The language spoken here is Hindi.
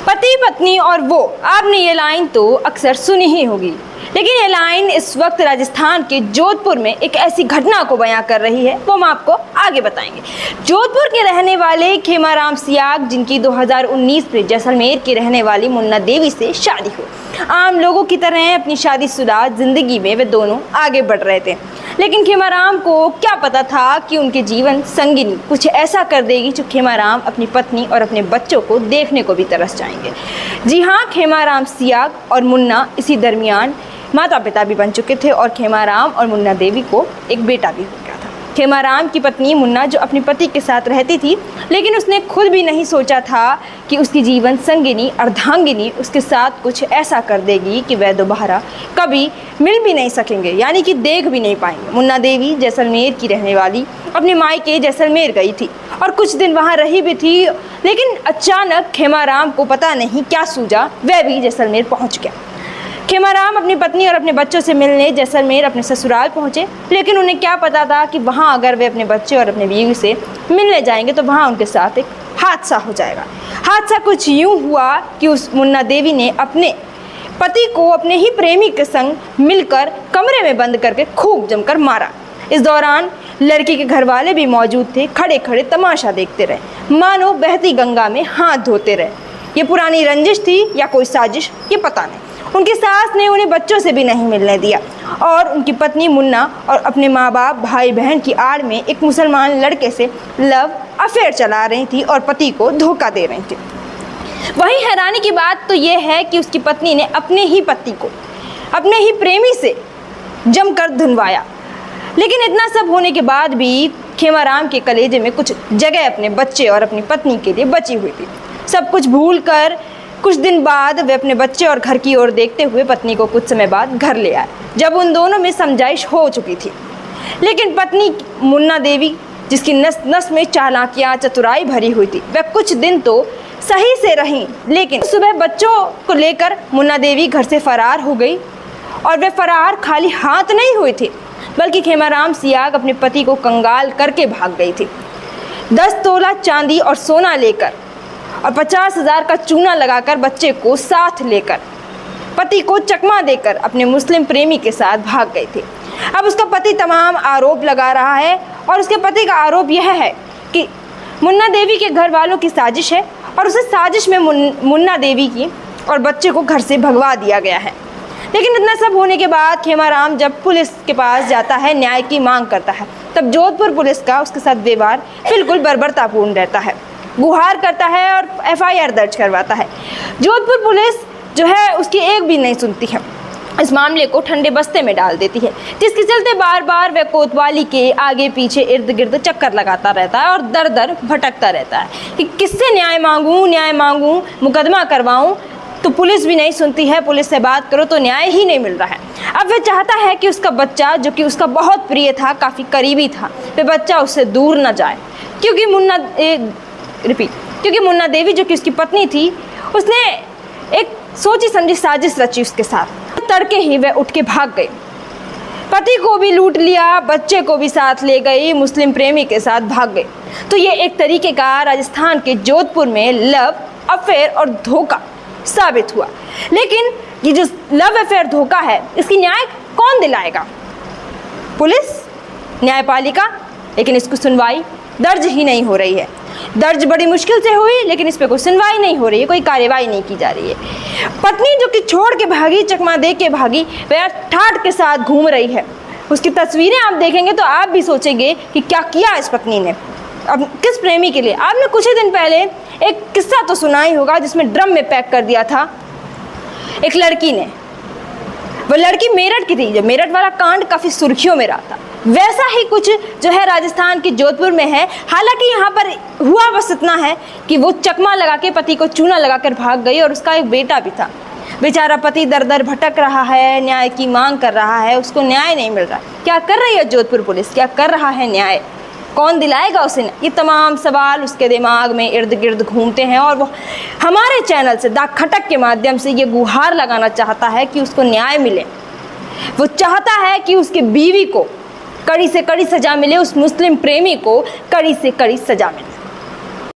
पति पत्नी और वो, आपने ये लाइन तो अक्सर सुनी ही होगी, लेकिन ये लाइन इस वक्त राजस्थान के जोधपुर में एक ऐसी घटना को बयां कर रही है, वो हम आपको आगे बताएंगे। जोधपुर के रहने वाले खेमाराम सियाग, जिनकी 2019 में जैसलमेर की रहने वाली मुन्ना देवी से शादी हुई। आम लोगों की तरह अपनी शादीशुदा जिंदगी में वे दोनों आगे बढ़ रहे थे, लेकिन खेमाराम को क्या पता था कि उनके जीवन संगिनी कुछ ऐसा कर देगी जो खेमाराम अपनी पत्नी और अपने बच्चों को देखने को भी तरस जाएंगे। जी हाँ, खेमाराम सियाग और मुन्ना इसी दरमियान माता पिता भी बन चुके थे और खेमाराम और मुन्ना देवी को एक बेटा भी हो गया था। खेमाराम की पत्नी मुन्ना जो अपने पति के साथ रहती थी, लेकिन उसने खुद भी नहीं सोचा था कि उसकी जीवन संगिनी अर्धांगिनी उसके साथ कुछ ऐसा कर देगी कि वह दोबारा कभी मिल भी नहीं सकेंगे, यानी कि देख भी नहीं पाएंगे। मुन्ना देवी जैसलमेर की रहने वाली अपने मायके जैसलमेर गई थी और कुछ दिन वहाँ रही भी थी, लेकिन अचानक खेमाराम को पता नहीं क्या सूझा, वह भी जैसलमेर पहुँच गया। खेमाराम अपनी पत्नी और अपने बच्चों से मिलने जैसलमेर अपने ससुराल पहुंचे, लेकिन उन्हें क्या पता था कि वहां अगर वे अपने बच्चे और अपने बीवी से मिलने जाएंगे तो वहां उनके साथ एक हादसा हो जाएगा। हादसा कुछ यूं हुआ कि उस मुन्ना देवी ने अपने पति को अपने ही प्रेमी के संग मिलकर कमरे में बंद करके खूब जमकर मारा। इस दौरान लड़की के घर वाले भी मौजूद थे, खड़े खड़े तमाशा देखते रहे, मानो बहती गंगा में हाथ धोते रहे। ये पुरानी रंजिश थी या कोई साजिश, ये पता नहीं। उनकी सास ने उन्हें बच्चों से भी नहीं मिलने दिया और उनकी पत्नी मुन्ना और अपने माँ बाप भाई बहन की आड़ में एक मुसलमान लड़के से लव अफेयर चला रही थी और पति को धोखा दे रही थी। वहीं हैरानी की बात तो यह है कि उसकी पत्नी ने अपने ही पति को अपने ही प्रेमी से जमकर धुनवाया, लेकिन इतना सब होने के बाद भी खेमाराम के कलेजे में कुछ जगह अपने बच्चे और अपनी पत्नी के लिए बची हुई थी। सब कुछ भूल कर कुछ दिन बाद वे अपने बच्चे और घर की ओर देखते हुए पत्नी को कुछ समय बाद घर ले आए, जब उन दोनों में समझाइश हो चुकी थी। लेकिन पत्नी मुन्ना देवी, जिसकी नस नस में चालाकियाँ चतुराई भरी हुई थी, वह कुछ दिन तो सही से रही, लेकिन सुबह बच्चों को लेकर मुन्ना देवी घर से फरार हो गई। और वे फरार खाली हाथ नहीं हुई थी, बल्कि खेमाराम सियाग अपने पति को कंगाल करके भाग गई थी। 10 तोला चांदी और सोना लेकर और 50,000 का चूना लगाकर बच्चे को साथ लेकर पति को चकमा देकर अपने मुस्लिम प्रेमी के साथ भाग गई थी। अब उसका पति तमाम आरोप लगा रहा है और उसके पति का आरोप यह है कि मुन्ना देवी के घर वालों की साजिश है और उसे साजिश में मुन्ना देवी की और बच्चे को घर से भगवा दिया गया है। लेकिन इतना सब होने के बाद खेमाराम जब पुलिस के पास जाता है, न्याय की मांग करता है, तब जोधपुर पुलिस का उसके साथ व्यवहार बिल्कुल बर्बरतापूर्ण रहता है। गुहार करता है और FIR दर्ज करवाता है। जोधपुर पुलिस जो है उसकी एक भी नहीं सुनती है, इस मामले को ठंडे बस्ते में डाल देती है, जिसके चलते बार बार वह कोतवाली के आगे पीछे इर्द गिर्द चक्कर लगाता रहता है और दर दर भटकता रहता है कि किससे न्याय मांगूं, मुकदमा करवाऊं, तो पुलिस भी नहीं सुनती है। पुलिस से बात करो तो न्याय ही नहीं मिल रहा है। अब वह चाहता है कि उसका बच्चा, जो कि उसका बहुत प्रिय था, काफ़ी करीबी था, वह बच्चा उससे दूर न जाए, क्योंकि मुन्ना देवी जो कि उसकी पत्नी थी, उसने एक सोची समझी साजिश रची उसके साथ। तड़के ही वह उठ के भाग गई, पति को भी लूट लिया, बच्चे को भी साथ ले गई, मुस्लिम प्रेमी के साथ भाग गई। तो ये एक तरीके का राजस्थान के जोधपुर में लव अफेयर और धोखा साबित हुआ। लेकिन ये जो लव अफेयर धोखा है, इसकी न्याय कौन दिलाएगा? पुलिस, न्यायपालिका। लेकिन इसको सुनवाई दर्ज ही नहीं हो रही है। दर्ज बड़ी मुश्किल से हुई, लेकिन इस पर कोई सुनवाई नहीं हो रही है, कोई कार्रवाई नहीं की जा रही है। पत्नी जो कि छोड़ के भागी, चकमा दे के भागी, वह ठाठ के साथ घूम रही है। उसकी तस्वीरें आप देखेंगे तो आप भी सोचेंगे कि क्या किया इस पत्नी ने, अब किस प्रेमी के लिए। आपने कुछ ही दिन पहले एक किस्सा तो सुना ही होगा, जिसमें ड्रम में पैक कर दिया था एक लड़की ने। वो लड़की मेरठ की थी, जो मेरठ वाला कांड काफ़ी सुर्खियों में रहा था। वैसा ही कुछ जो है राजस्थान के जोधपुर में है। हालांकि यहाँ पर हुआ बस इतना है कि वो चकमा लगा के पति को चूना लगाकर भाग गई और उसका एक बेटा भी था। बेचारा पति दर दर भटक रहा है, न्याय की मांग कर रहा है, उसको न्याय नहीं मिल रहा। क्या कर रही है जोधपुर पुलिस, क्या कर रहा है न्याय, कौन दिलाएगा उसे? ये तमाम सवाल उसके दिमाग में इर्द गिर्द घूमते हैं और वो हमारे चैनल से दाग खटक के माध्यम से ये गुहार लगाना चाहता है कि उसको न्याय मिले। वो चाहता है कि उसकी बीवी को कड़ी से कड़ी सजा मिले, उस मुस्लिम प्रेमी को कड़ी से कड़ी सजा मिले।